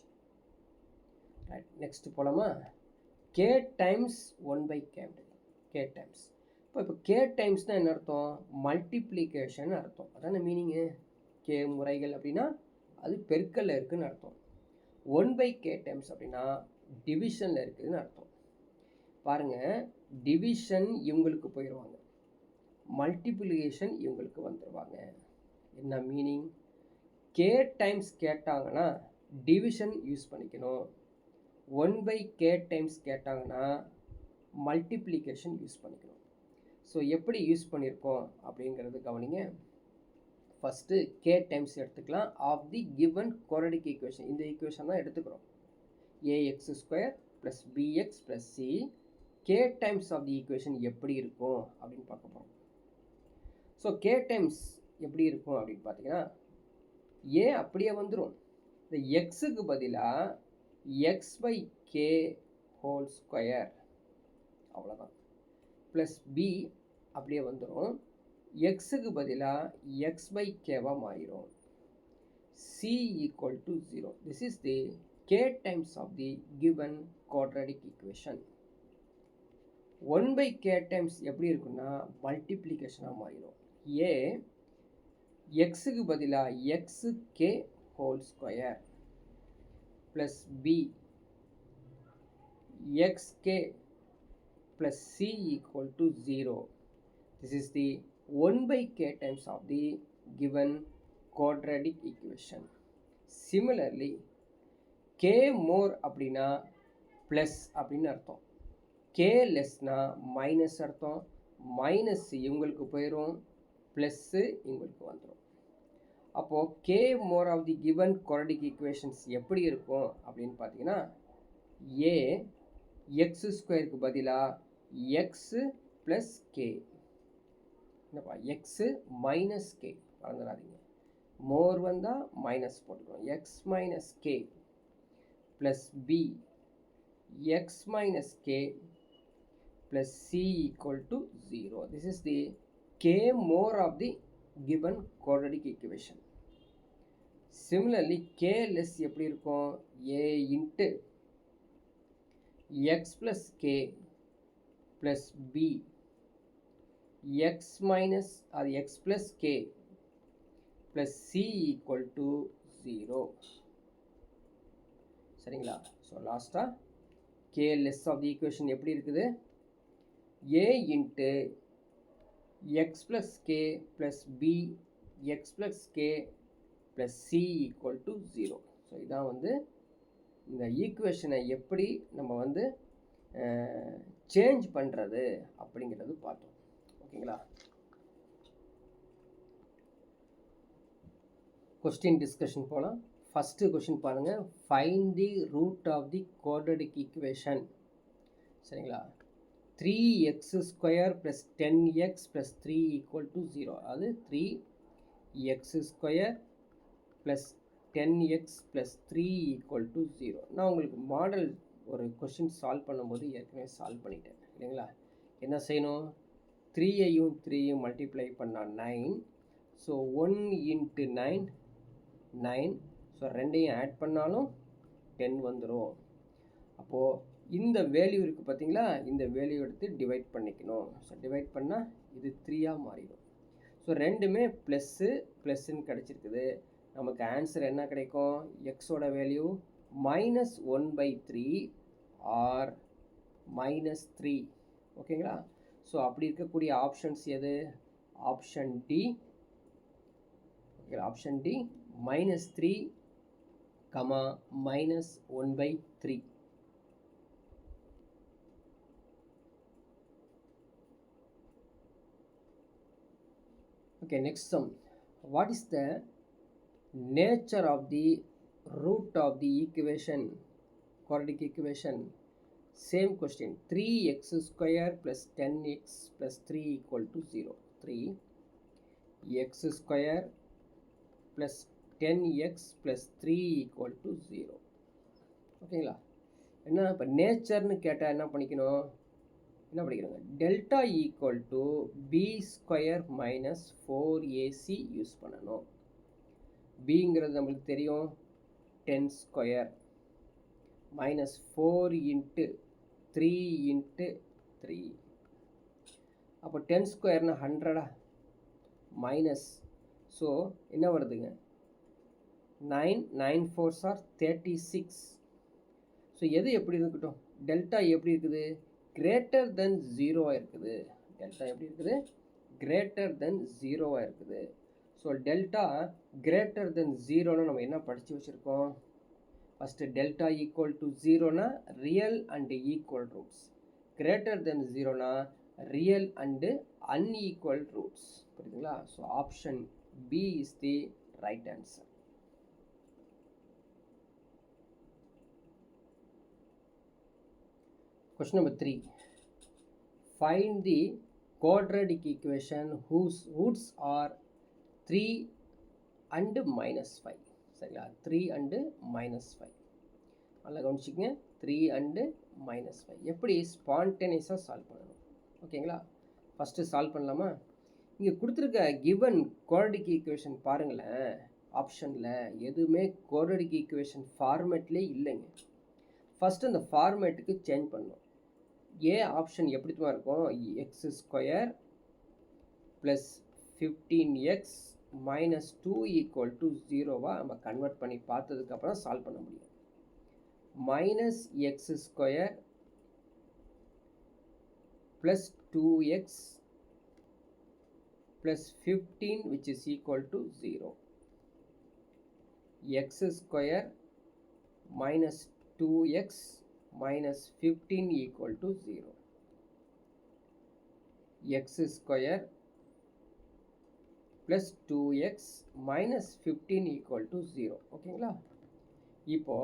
ரைட், நெக்ஸ்ட் போலாமா? k times 1/k. k times. இப்போ k டைம்ஸ்னால் என்ன அர்த்தம்? மல்டிப்ளிகேஷன் அர்த்தம். அதான மீனிங்கு. k முறைகள் அப்படின்னா அது பெருக்கல்ல இருக்குதுன்னு அர்த்தம். 1/k டைம்ஸ் அப்படின்னா டிவிஷனில் இருக்குதுன்னு அர்த்தம். பாருங்கள், டிவிஷன் இவங்களுக்கு போயிடுவாங்க, மல்டிப்ளிகேஷன் இவங்களுக்கு வந்துடுவாங்க. என்ன மீனிங்? k டைம்ஸ் கேட்டாங்கன்னா டிவிஷன் யூஸ் பண்ணிக்கணும். 1/k டைம்ஸ் கேட்டாங்கன்னா மல்டிப்ளிகேஷன் யூஸ் பண்ணிக்கணும். ஸோ எப்படி யூஸ் பண்ணியிருக்கோம் அப்படிங்கிறது கவனிங்க. ஃபஸ்ட்டு k டைம்ஸ் எடுத்துக்கலாம் of the given quadric equation. இந்த ஈக்குவேஷன் தான் எடுத்துக்கிறோம். ax square plus bx plus c k times of the equation எப்படி இருக்கும் அப்படின்னு பார்க்க போகிறோம். ஸோ k டைம்ஸ் எப்படி இருக்கும் அப்படின்னு பார்த்தீங்கன்னா, a அப்படியே வந்துடும். இந்த எக்ஸுக்கு பதிலாக x/k ஹோல் ஸ்கொயர், அவ்வளோதான். ப்ளஸ் b அப்படியே வந்துடும். எக்ஸுக்கு பதிலாக x/kவாக மாறிடும். c equal to 0. This is the k times of the given quadric equation. 1/k times எப்படி இருக்குன்னா மல்டிப்ளிகேஷனாக மாறிடும். a எக்ஸுக்கு பதிலாக xk whole square plus b xk plus c equal to 0. This is the 1/k times of the given quadratic equation. Similarly, k more அப்படின்னா plus அப்படின்னு அர்த்தம், k லெஸ்னா மைனஸ் அர்த்தம். மைனஸ் இவங்களுக்கு போயிடும், ப்ளஸ்ஸு இவங்களுக்கு வந்துடும். அப்போது k more of the given quadratic equations எப்படி இருக்கும் அப்படின்னு பார்த்தீங்கன்னா, a எக்ஸ் ஸ்கொயருக்கு பதிலாக எக்ஸு ப்ளஸ் கே, என்னப்பா எக்ஸு மைனஸ் கே, மறந்துடாதீங்க. மோர் வந்தால் மைனஸ் போட்டுக்கணும். X minus k plus b x minus k plus c equal to 0. This is the k more of the given quadric equation. Similarly k less எப்படி இருக்கும்? A into x plus k plus b x minus அது x plus k plus c equal to 0. சரிங்களா? So லாஸ்ட்டாக k less of the equation எப்படி இருக்குது? A into x plus k plus b x plus k plus c equal to 0. So இதான் வந்து இந்த ஈக்குவேஷனை எப்படி நம்ம வந்து சேஞ்ச் பண்ணுறது அப்படிங்கிறது பார்த்தோம். ஓகேங்களா? கொஸ்டின் டிஸ்கஷன் போகலாம். ஃபஸ்ட்டு கொஸ்டின் பாருங்கள். Find the root of the quadric equation. சரிங்களா? 3x square plus 10x plus 3 equal to 0. அது 3x square plus 10x plus 3 equal to 0. நான் உங்களுக்கு மாடல் ஒரு கொஸ்டின் சால்வ் பண்ணும்போது ஏற்கனவே சால்வ் பண்ணிட்டேன் இல்லைங்களா? என்ன செய்யணும்? 3ஐயும் 3ஐயும் மல்டிப்ளை பண்ணால் 9. So 1 into 9 9. ஸோ ரெண்டையும் ஆட் பண்ணாலும் 10 வந்துடும். அப்போது இந்த வேல்யூ இருக்குது பார்த்தீங்களா? இந்த வேல்யூ எடுத்து டிவைட் பண்ணிக்கணும். ஸோ டிவைட் பண்ணால் இது 3ஆக மாறிடும். ஸோ ரெண்டுமே ப்ளஸ்ஸு ப்ளஸ்ஸுன்னு கிடச்சிருக்குது. நமக்கு ஆன்சர் என்ன கிடைக்கும்? எக்ஸோட வேல்யூ -1/3 ஆர் -3. ஓகேங்களா? ஸோ அப்படி இருக்கக்கூடிய ஆப்ஷன்ஸ் எது? Option D. Okay, option D -3, -1/3. Okay, next sum. What is the nature of the root of the equation, quadratic equation? Same question. 3x square plus 10x plus 3 equal to 0. 3x square plus 10x plus 3 equal to 0. ஓகேங்களா? என்ன இப்போ நேச்சர்னு கேட்டால் என்ன பண்ணிக்கணும், என்ன படிக்கிறோங்க, delta equal to b square minus 4ac use பண்ணணும். பிங்கிறது நம்மளுக்கு தெரியும் 10 ஸ்கொயர் மைனஸ் 4 இன்ட்டு 3 இன்ட்டு 3. அப்போ 10 ஸ்கொயர்னா 100 மைனஸ், ஸோ என்ன வருதுங்க 9 9 4s are 36. ஸோ எது எப்படி இருக்கட்டும், டெல்டா எப்படி இருக்குது, கிரேட்டர் தென் 0 இருக்குது. டெல்டா எப்படி இருக்குது, கிரேட்டர் தென் 0 இருக்குது. ஸோ டெல்டா கிரேட்டர் தென் 0ன்னு நம்ம என்ன படித்து வச்சுருக்கோம், ஃபஸ்ட்டு டெல்டா ஈக்குவல் டு 0னா real and equal roots, greater than 0னா ரியல் அண்டு unequal roots. புரியுதுங்களா? So option b is the right answer. Question number 3. Find the quadratic equation whose roots are 3 and minus 5. சரிங்களா? 3 and minus 5. நல்லா கவனிச்சிக்கங்க, 3 and minus 5 எப்படி ஸ்பான்டேனியஸாக solve பண்ணணும். ஓகேங்களா? First solve பண்ணலாமா? இங்கே கொடுத்துருக்க கிவன் குவாட்ரடிக் ஈக்குவேஷன் பாருங்களேன், ஆப்ஷனில் எதுவுமே குவாட்ரடிக் ஈக்குவேஷன் ஃபார்மேட்லேயே இல்லைங்க. ஃபஸ்ட்டு அந்த ஃபார்மேட்டுக்கு சேஞ்ச் பண்ணணும். ஏ ஆப்ஷன் எப்படி தான் இருக்கும், x square plus 15x minus 2 equal to 0வாக நம்ம கன்வெர்ட் பண்ணி பார்த்ததுக்கப்புறம் சால்வ் பண்ண முடியும். Minus x square plus 2x plus 15 which is equal to 0. X square minus 2x minus 15 equal to 0. X square plus 2x minus 15 equal to 0. ஓகேங்களா? இப்போ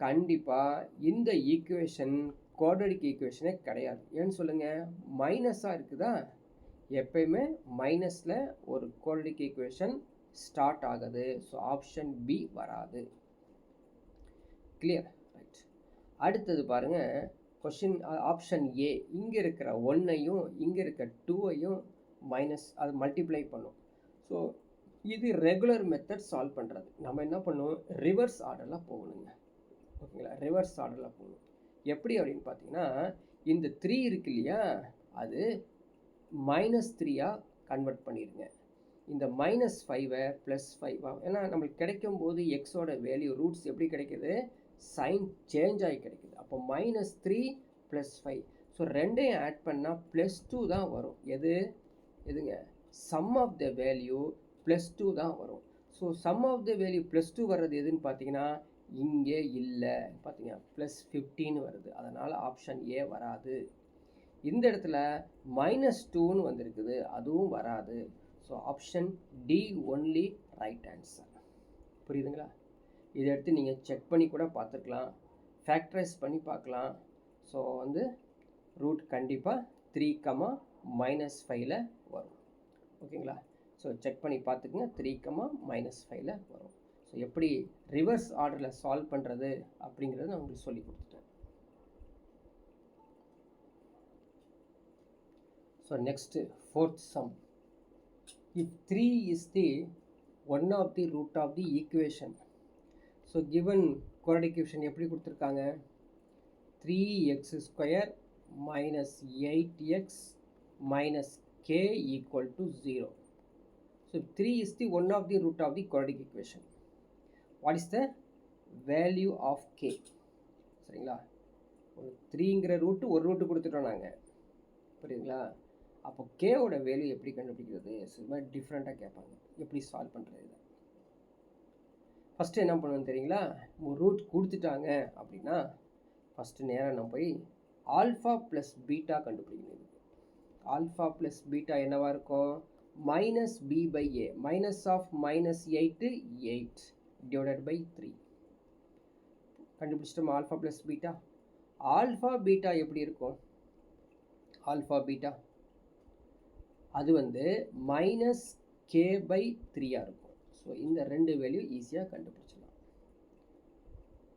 கண்டிப்பாக இந்த ஈக்குவேஷன் குவாட்ரடிக் ஈக்குவேஷனே கிடையாது. ஏன்னு சொல்லுங்கள், மைனஸாக இருக்குதா, எப்பயுமே மைனஸில் ஒரு குவாட்ரடிக் ஈக்குவேஷன் ஸ்டார்ட் ஆகுது. ஸோ ஆப்ஷன் பி வராது. கிளியர்? ரைட். அடுத்தது பாருங்கள், கொஷின் ஆப்ஷன் ஏ, இங்கே இருக்கிற 1ஐயும் இங்கே இருக்கிற 2ஐயும் மைனஸ் அது மல்டிப்ளை பண்ணும். ஸோ இது ரெகுலர் மெத்தட் சால்வ் பண்ணுறது. நம்ம என்ன பண்ணுவோம், ரிவர்ஸ் ஆர்டரில் போகணுங்க. ஓகேங்களா? ரிவர்ஸ் ஆர்டரில் போகணும். எப்படி அப்படின்னு பார்த்தீங்கன்னா, இந்த 3 இருக்கு இல்லையா, அது மைனஸ் 3ஆக கன்வெர்ட் பண்ணிடுங்க. இந்த மைனஸ் 5ஐ ப்ளஸ் 5ஆக, ஏன்னா நம்மளுக்கு கிடைக்கும் போது எக்ஸோட வேல்யூ ரூட்ஸ் எப்படி கிடைக்கிது, சைன் சேஞ்ச் ஆகி கிடைக்குது. அப்போ மைனஸ் 3 ப்ளஸ் 5, ஸோ ரெண்டையும் ஆட் பண்ணால் ப்ளஸ் 2 தான் வரும். எதுங்க, sum of the value plus 2 தான் வரும். So sum of the value plus 2 வர்றது எதுன்னு பார்த்தீங்கன்னா இங்கே இல்லை, பார்த்தீங்கன்னா ப்ளஸ் 15 வருது. அதனால் ஆப்ஷன் ஏ வராது. இந்த இடத்துல மைனஸ் 2ன்னு வந்திருக்குது, அதுவும் வராது. So option D only right answer. புரியுதுங்களா? இதை எடுத்து நீங்கள் செக் பண்ணி கூட பார்த்துக்கலாம், ஃபேக்டரைஸ் பண்ணி பார்க்கலாம். ஸோ ரூட் கண்டிப்பாக 3, மைனஸ் 5ல் வரும். ஓகேங்களா? ஸோ செக் பண்ணி பார்த்துக்குங்க, 3, மைனஸ் 5ல் வரும். ஸோ எப்படி ரிவர்ஸ் ஆர்டரில் சால்வ் பண்ணுறது அப்படிங்கிறத நான் உங்களுக்கு சொல்லி கொடுத்துட்டேன். So next, fourth sum. If 3 is the one of the root of the equation, so given quadratic equation எப்படி கொடுத்துருக்காங்க, 3x square minus 8x minus k equal to 0. So 3 is the one of the root of the quadratic equation. What is the value of k? சரிங்களா? 3ங்கிற route ஒரு route கொடுத்துட்டோம் நாங்கள். புரியுதுங்களா? அப்போ கேவோட value எப்படி கண்டுபிடிக்கிறது, இது மாதிரி டிஃப்ரெண்ட்டாக கேட்பாங்க. எப்படி சால்வ் பண்ணுறது? இதை ஃபஸ்ட்டு என்ன பண்ணணும் தெரியுங்களா, ஒரு ரூட் கொடுத்துட்டாங்க அப்படின்னா ஃபஸ்ட்டு நேராக நம்ம போய் ஆல்ஃபா ப்ளஸ் பீட்டா கண்டுபிடிக்கணும். ஆல்ஃபா ப்ளஸ் பீட்டா என்னவாக இருக்கும், minus b by a, minus of minus 8 8 divided by 3. கண்டுபிடிச்சிட்டோம் alpha plus beta. Alpha beta எப்படி இருக்கும், ஆல்ஃபா பீட்டா அது மைனஸ் கே பை 3ஆக இருக்கும். ஸோ ஸோ இந்த ரெண்டு வேல்யூ ஈஸியாக கண்டுபிடிச்சிடலாம்.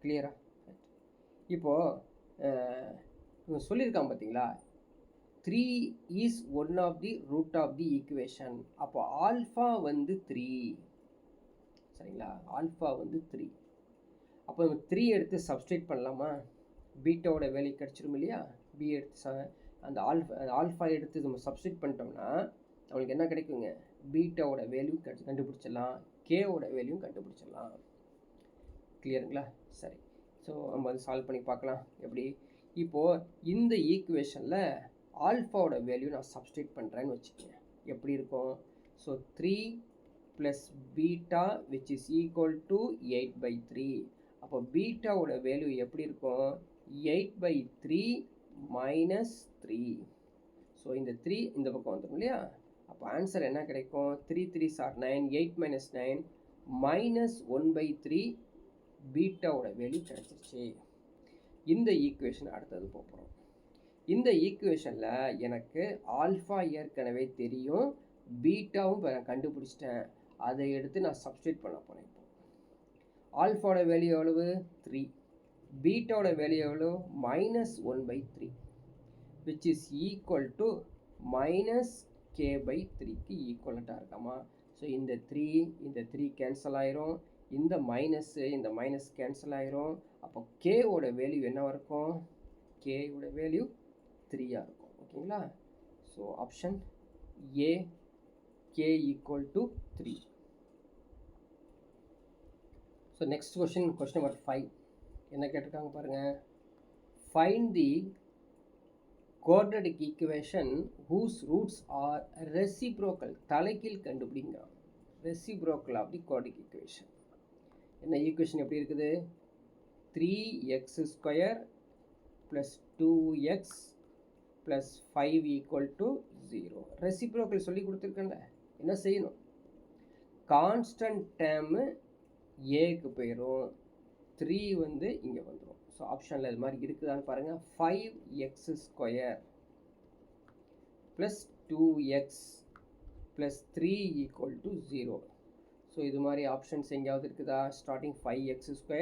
கிளியரா? இப்போது இவங்க சொல்லியிருக்காங்க பார்த்தீங்களா, 3 is one of the root of the equation. அப்போ ஆல்ஃபா வந்து 3, சரிங்களா? ஆல்ஃபா வந்து 3. அப்போ நம்ம 3 எடுத்து சப்ஸ்டியூட் பண்ணலாமா? பீட்டாவோட வேல்யூ கிடச்சிரும் இல்லையா? பி எடுத்து அந்த ஆல்ஃபா எடுத்து நம்ம சப்ஸ்டியூட் பண்ணிட்டோம்னா அவங்களுக்கு என்ன கிடைக்குங்க? பீட்டாவோட வேல்யூ கண்டுபிடிச்சிடலாம், கேவோட வேல்யூ கண்டுபிடிச்சிடலாம். கிளியருங்களா? சரி, ஸோ நம்ம வந்து சால்வ் பண்ணி பார்க்கலாம் எப்படி. இப்போது இந்த ஈக்குவேஷனில் ஆல்ஃபாவோட வேல்யூ நான் சப்ஸ்டியூட் பண்ணுறேன்னு வச்சுக்கோங்க. எப்படி இருக்கும்? So 3 plus beta which is equal to 8/3. அப்போ பீட்டாவோட வேல்யூ எப்படி இருக்கும்? 8/3 மைனஸ் 3. ஸோ இந்த 3 இந்த பக்கம் வந்துடும் இல்லையா? அப்போ ஆன்சர் என்ன கிடைக்கும்? 3 3s are 9, 8 minus 9 minus 1/3 பீட்டாவோட value கிடைச்சிருச்சு. இந்த ஈக்குவேஷன் அடுத்தது போகிறோம். இந்த ஈக்குவேஷனில் எனக்கு ஆல்ஃபா ஏற்கனவே தெரியும், பீட்டாவும் இப்போ நான் கண்டுபிடிச்சிட்டேன். அதை எடுத்து நான் சப்ஸ்டியூட் பண்ண போகிறேன். இப்போ ஆல்ஃபாவோட வேல்யூ எவ்வளவு? 3. பீட்டாவோட வேல்யூ எவ்வளோ? -1/3 which is equal to minus k/3க்கு ஈக்குவலண்ட்டாக இருக்காமா? ஸோ இந்த 3 கேன்சல் ஆயிரும், இந்த மைனஸ் கேன்சல் ஆயிரும். அப்போ கேவோட வேல்யூ என்னவாக இருக்கும்? கேவோட வேல்யூ 3ஆக இருக்கும். ஓகேங்களா? So option A, K equal to 3. So next question number 5 என்ன கேட்டிருக்காங்க பாருங்கள். Find the quadratic equation whose roots are reciprocal. தலைகீழ் கண்டுபிடிங்க. reciprocal of the quadratic equation. என்ன ஈக்குவேஷன் எப்படி இருக்குது? 3x² plus 2x plus 5 equal to 0. reciprocal சொல்லி கொடுத்துருக்கேன்ல, என்ன செய்யணும்? கான்ஸ்டன்ட் டேர்மு ஏக்கு போயிடும், 3 வந்து இங்கே வந்துடும். ஸோ ஆப்ஷனில் இது மாதிரி இருக்குதான்னு பாருங்கள். 5x² plus 2x plus 3 equal to 0. So இது மாதிரி ஆப்ஷன்ஸ் எங்கேயாவது இருக்குதா? Starting 5x²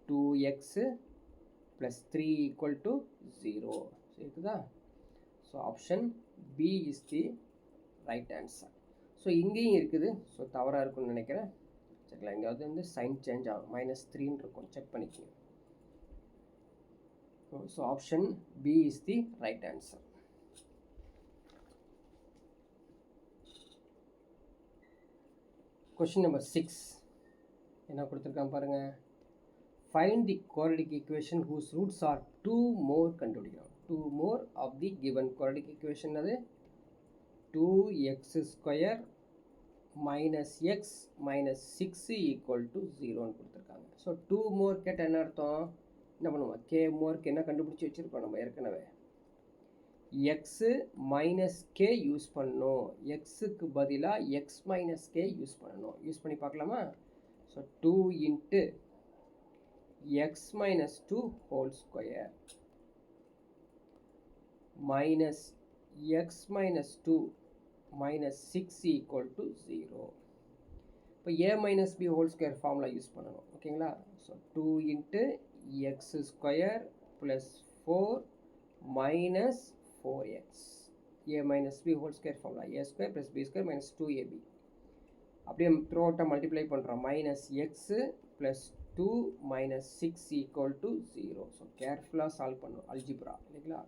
2x plus 3 equal to 0. So இருக்குதா? So option b is the right answer. So இங்கேயும் இருக்குது. ஸோ தவறாக இருக்குன்னு நினைக்கிறேன். சரிங்களா? எங்கேயாவது வந்து சைன் சேஞ்ச் ஆகும், -3 இருக்கும், செக் பண்ணிக்கோங்க. So option B is the right answer. Question number 6 என்ன கொடுத்துருக்காங்க பாருங்க. Find the quadratic equation whose roots are 2 more கண்டுபிடிக்கணும். 2 more of the given quadratic equation அது 2x² minus x minus 6 equal to 0 கொடுத்துருக்காங்க. So 2 more கேட்ட என்ன அர்த்தம்? என்ன பண்ணுவோம்? கே மோருக்கு என்ன கண்டுபிடிச்சி வச்சுருக்கோம் நம்ம ஏற்கனவே? எக்ஸு மைனஸ் கே யூஸ் பண்ணணும். எக்ஸுக்கு பதிலாக எக்ஸ் மைனஸ் கே யூஸ் பண்ணணும். யூஸ் பண்ணி பார்க்கலாமா? So 2 into x minus 2 whole square minus x minus 2 minus 6 equal to 0. இப்போ a minus b whole square formula use பண்ணணும். ஓகேங்களா? So 2 into x² plus 4 minus 4x. a minus b whole square formula. a² plus b² minus 2ab. அப்படியே through அவுட்டாக multiply பண்ணுறோம். -x plus 2 minus 6 equal to 0. So கேர்ஃபுல்லாக solve பண்ணணும் algebra, இல்லைங்களா?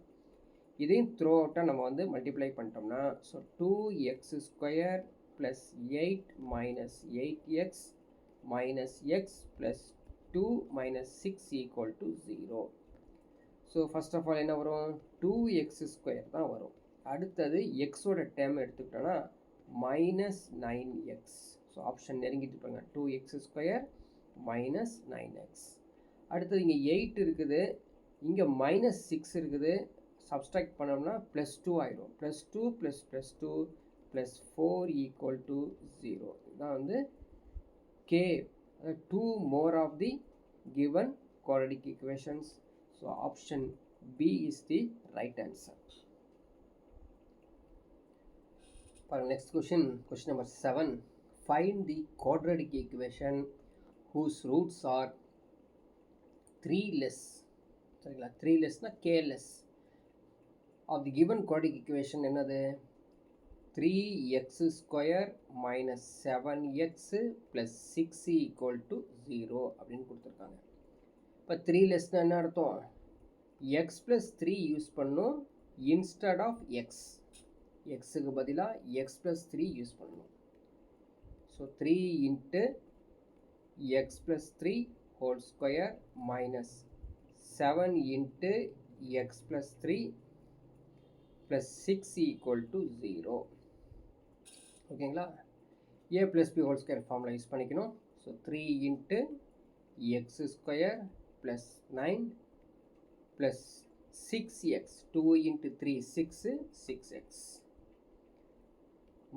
இதையும் through அவுட்டாக நம்ம வந்து மல்டிப்ளை பண்ணிட்டோம்னா so 2x² plus 8 minus 8x minus x plus 2 minus 6 equal to 0. So first of all என்ன வரும்? 2x² தான் வரும். அடுத்தது எக்ஸோட டேர்ம் எடுத்துக்கிட்டோன்னா -9x. ஸோ ஆப்ஷன் நெருங்கிட்டு போங்க. 2x² minus 9x. அடுத்தது இங்கே 8 இருக்குது, இங்கே -6 இருக்குது. சப்ஸ்ட்ராக்ட் பண்ணோம்னா +2 ஆயிடும். +2 + +2 + 4 equal to 0. இதான் வந்து k 2 more of the given quadratic equations. So option B is the right answer. For next question number 7. find the quadratic equation whose roots are 3 less, சரிங்களா 3 lessனா k less of the given quadratic equation என்னது 3x square minus 7x plus 6 equal to 0 அப்படின்னு கொடுத்துருக்காங்க. இப்போ 3 லெஸ்னா என்ன அர்த்தம், x plus 3 use பண்ணும் instead of x, xக்கு பதிலாக x plus 3 use பண்ணணும். So 3 into x plus 3 whole square minus 7 into x plus 3 plus 6 equal to 0. ஓகேங்களா, a plus b whole square formula use பண்ணிக்கணும். So 3 into x square plus 9 plus 6x, 2 into 3 6, 6x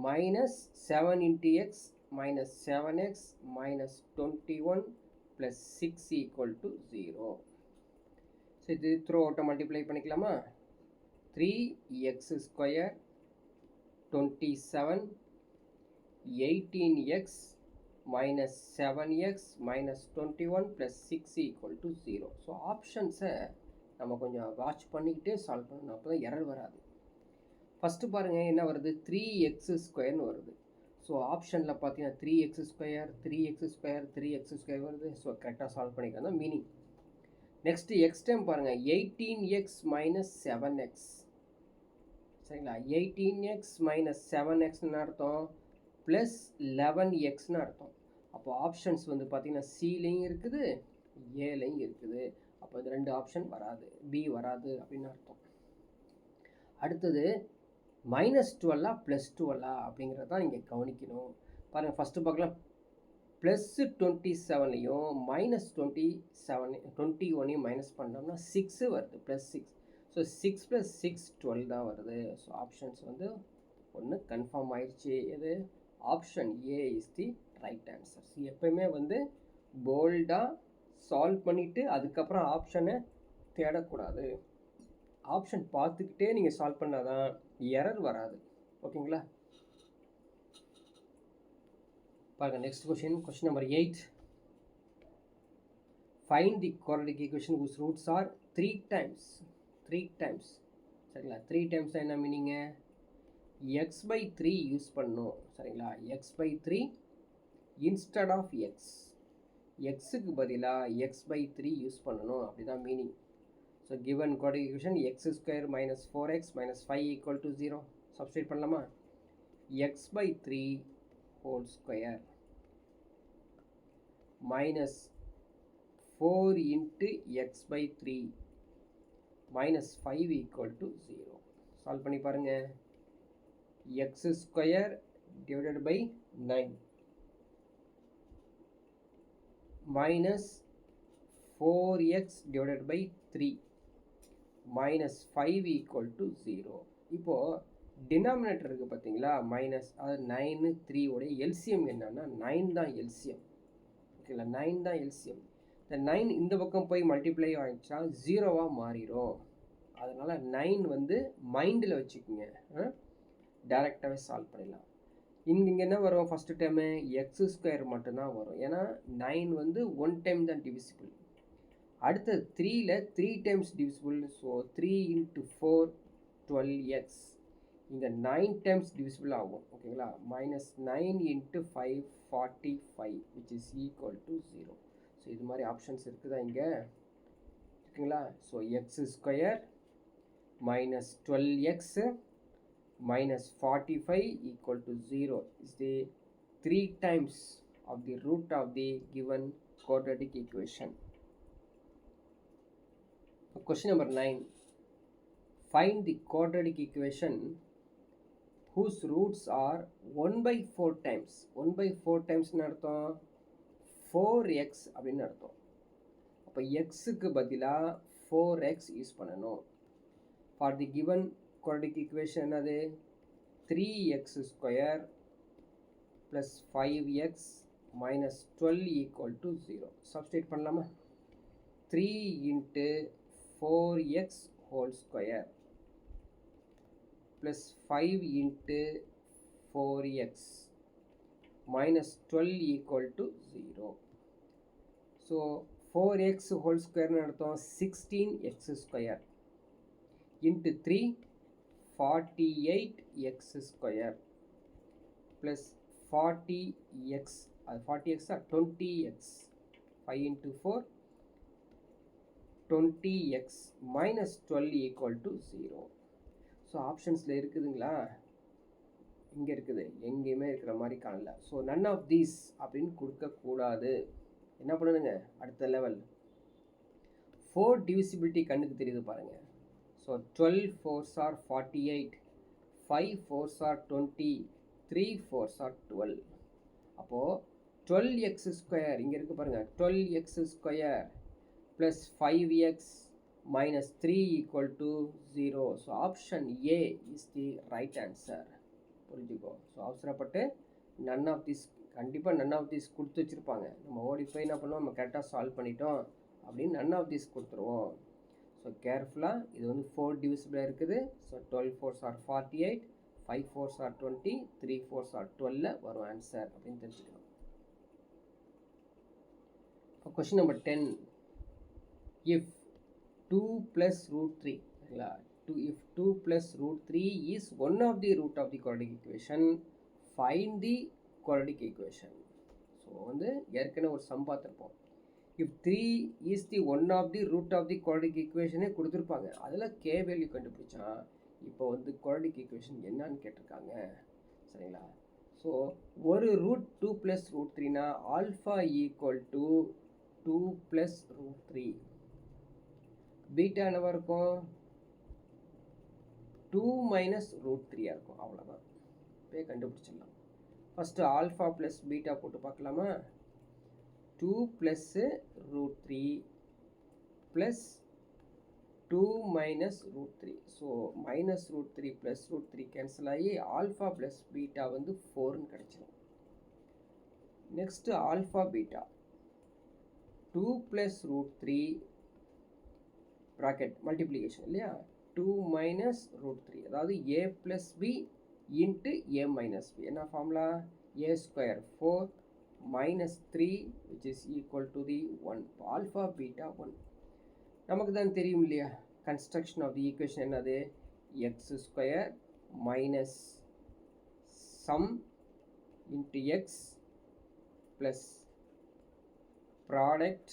minus 7 into x minus 7x minus 21 plus 6 equal to 0. So இது through அவுட்டை multiply பண்ணிக்கலாமா, 3x square 27 18x minus 7x minus 21 plus 6 equal to 0. So ஆப்ஷன்ஸை நம்ம கொஞ்சம் watch பண்ணிக்கிட்டே solve பண்ணணும், அப்போ தான் error வராது. First பாருங்கள் என்ன வருது, 3x ஸ்கொயர்னு வருது. ஸோ ஆப்ஷனில் பார்த்தீங்கன்னா 3x square 3x square 3x square வருது. ஸோ கரெக்டாக சால்வ் பண்ணிக்கலாம் தான் மீனிங். நெக்ஸ்ட்டு எக்ஸ் டைம் பாருங்கள் 18x மைனஸ் 7x, சரிங்களா 18x மைனஸ் 7xன்னு அர்த்தம் ப்ளஸ் 11xன்னு அர்த்தம். அப்போ ஆப்ஷன்ஸ் வந்து பார்த்திங்கன்னா சிலையும் இருக்குது ஏலையும் இருக்குது. அப்போ இது 2 ஆப்ஷன் வராது, பி வராது அப்படின்னு அர்த்தம். அடுத்தது -12 + 12 அப்படிங்கிறது தான் இங்கே கவனிக்கணும். பாருங்கள் ஃபஸ்ட்டு பார்க்கலாம், +27லையும் -21லையும் மைனஸ் பண்ணோம்னா 6 வருது, +6. ஸோ 6 + 6 12 தான் வருது. ஸோ ஆப்ஷன்ஸ் வந்து ஒன்று கன்ஃபார்ம் ஆயிடுச்சு. எது, option A is the right answer. எப்பயுமே வந்து போல்டாக சால்வ் பண்ணிவிட்டு அதுக்கப்புறம் ஆப்ஷனை தேடக்கூடாது. ஆப்ஷன் பார்த்துக்கிட்டே நீங்கள் சால்வ் பண்ணால் தான் எரர் வராது. ஓகேங்களா, பாருங்கள் next question number 8. Find the quadratic equation whose roots are 3 times. சரிங்களா, 3 times என்ன மீனிங்க, x/3 யூஸ் பண்ணணும். சரிங்களா, x/3 இன்ஸ்டட் ஆஃப் எக்ஸுக்கு பதிலாக x/3 யூஸ் பண்ணணும், அப்படி தான் meaning. So given quadratic equation x² minus 4x minus 5 equal to 0 substitute பண்ணலாமா, x/3 whole square minus 4 into x/3 minus 5 equal to 0. Solve பண்ணி பாருங்கள், x² divided by 9 minus 4x divided by 3 minus 5 equal to 0. இப்போது denominator இருக்குது பார்த்தீங்களா, minus, அது 9 3 உடைய LCM என்னன்னா 9 தான் எல்சிஎம். ஓகேங்களா, 9 தான் எல்சிஎம். இந்த 9 இந்த பக்கம் போய் மல்டிப்ளை ஆகிடுச்சா 0வாக மாறிடும். அதனால் 9 வந்து மைண்டில் வச்சுக்கோங்க, டைரெக்டாகவே சால்வ் பண்ணிடலாம். இங்கே என்ன வரும், ஃபஸ்ட்டு டைமு x² மட்டும்தான் வரும், ஏன்னா 9 வந்து 1 டைம் தான் டிவிசிபிள். அடுத்தது 3ல் 3 times divisible. So 3 into 4 12x, இங்கே 9 டைம்ஸ் டிவிசிபிள் ஆகும். ஓகேங்களா, -9 into 5 45 which is equal to 0. So இது மாதிரி ஆப்ஷன்ஸ் இருக்குதா இங்கே, ஓகேங்களா. So x² minus 12x minus 45 equal to 0 is the 3 times of the root of the given quadratic equation. Question number 9. Find the quadratic equation whose roots are 1/4 times. 1/4 times அர்த்தம் 4x அப்படின்னு அர்த்தம். அப்போ எக்ஸுக்கு பதிலாக 4x use பண்ணணும். For the given quadratic equation என்னது, 3x² plus 5x minus 12 equal to 0. Substitute பண்ணலாமா, 3 into 4x whole square plus 5 into 4x minus 12 equal to 0. So 4x whole square அர்த்தம் 16x square into 3 48x square plus 40x 40x or 20x 5 into 4 20x minus 12 equal to 0. So ஆப்ஷன்ஸில் இருக்குதுங்களா? இங்கே இருக்குது, எங்கேயுமே இருக்கிற மாதிரி காணல. So none of these அப்படின்னு கொடுக்கக்கூடாது. என்ன பண்ணணுங்க? அடுத்த லெவல் 4 டிவிசிபிலிட்டி கண்ணுக்கு தெரியுது பாருங்கள். So 12 4s are 48, 5 4s are 20, 3 4s are 12. அப்போது 12x ஸ்கொயர் இங்கே இருக்குது பாருங்கள். 12x square plus 5x minus 3 equal to 0. So option A is the right answer. புரிஞ்சுக்கோ. ஸோ அவசரப்பட்டு நன் ஆஃப் திஸ், கண்டிப்பாக நன் ஆஃப் திஸ் கொடுத்து வச்சுருப்பாங்க. நம்ம ஓடி போய் என்ன பண்ணுவோம், நம்ம கரெக்டாக சால்வ் பண்ணிட்டோம் அப்படின்னு நன் ஆஃப் திஸ் கொடுத்துருவோம். ஸோ கேர்ஃபுல்லாக இது வந்து 4 டிவிசிபிளாக இருக்குது. So 12 4s are 48, 5 4s are 20, 3 4s are 12 வரும் ஆன்சர் அப்படின்னு தெரிஞ்சுக்கணும். இப்போ question number 10. If 2 plus root 3, if 2 plus root 3 is one of the root of the quadratic equation, find the quadratic equation. So வந்து ஏற்கனவே ஒரு சம் பார்த்துருப்போம். if 3 is the one of the root of the quadratic equation கொடுத்துருப்பாங்க. அதில் k value கண்டுபிடிச்சா இப்போ வந்து quadratic equation என்னன்னு கேட்டிருக்காங்க. சரிங்களா? ஸோ ஒரு ரூட் 2 plus root 3னா alpha equal to 2 plus root 3. Beta என்னவா இருக்கும்? 2 minus root 3 இருக்கும். அவ்வளோதான், போய் கண்டுபிடிச்சிடலாம். ஃபஸ்ட்டு ஆல்ஃபா ப்ளஸ் பீட்டா போட்டு பார்க்கலாமா? 2 plus root 3 plus 2 minus root 3. So minus root 3 plus root 3 cancel ஆகி ஆல்ஃபா ப்ளஸ் பீட்டா வந்து 4ன்னு கிடச்சிடும். Next alpha beta 2 plus root 3 bracket multiplication இல்லையா, 2 minus root 3, அதாவது a plus b into a minus b. என்ன formula? a square 4 minus 3 which is equal to the 1. alpha beta 1 நமக்கு தான் தெரியும் இல்லையா? கன்ஸ்ட்ரக்ஷன் ஆஃப் தி ஈக்குவேஷன் என்னது? x square minus sum into x plus product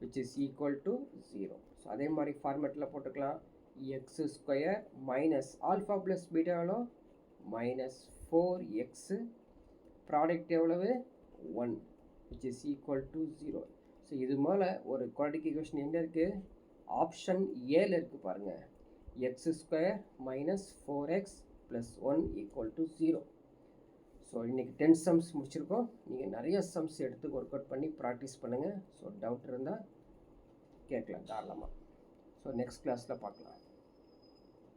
which is equal to 0. So அதே மாதிரி ஃபார்மேட்டில் போட்டுக்கலாம். X square minus alpha plus beta எவ்வளோ? மைனஸ் 4x, ப்ராடக்ட் எவ்வளவு? 1 which is equal to 0. So இது மேலே ஒரு குவாட்ரிக் ஈக்குவேஷன் எங்கே இருக்குது? ஆப்ஷன் ஏல இருக்குது பாருங்கள். X square minus 4x plus 1 equal to 0. So இன்றைக்கி 10 சம்ஸ் முடிச்சிருக்கோம். நீங்கள் நிறைய சம்ஸ் எடுத்து ஒர்க் அவுட் பண்ணி ப்ராக்டிஸ் பண்ணுங்கள். ஸோ டவுட் இருந்தால் கேட்கலாம் தாராளமாக. ஸோ நெக்ஸ்ட் கிளாஸில் பார்க்கலாம்.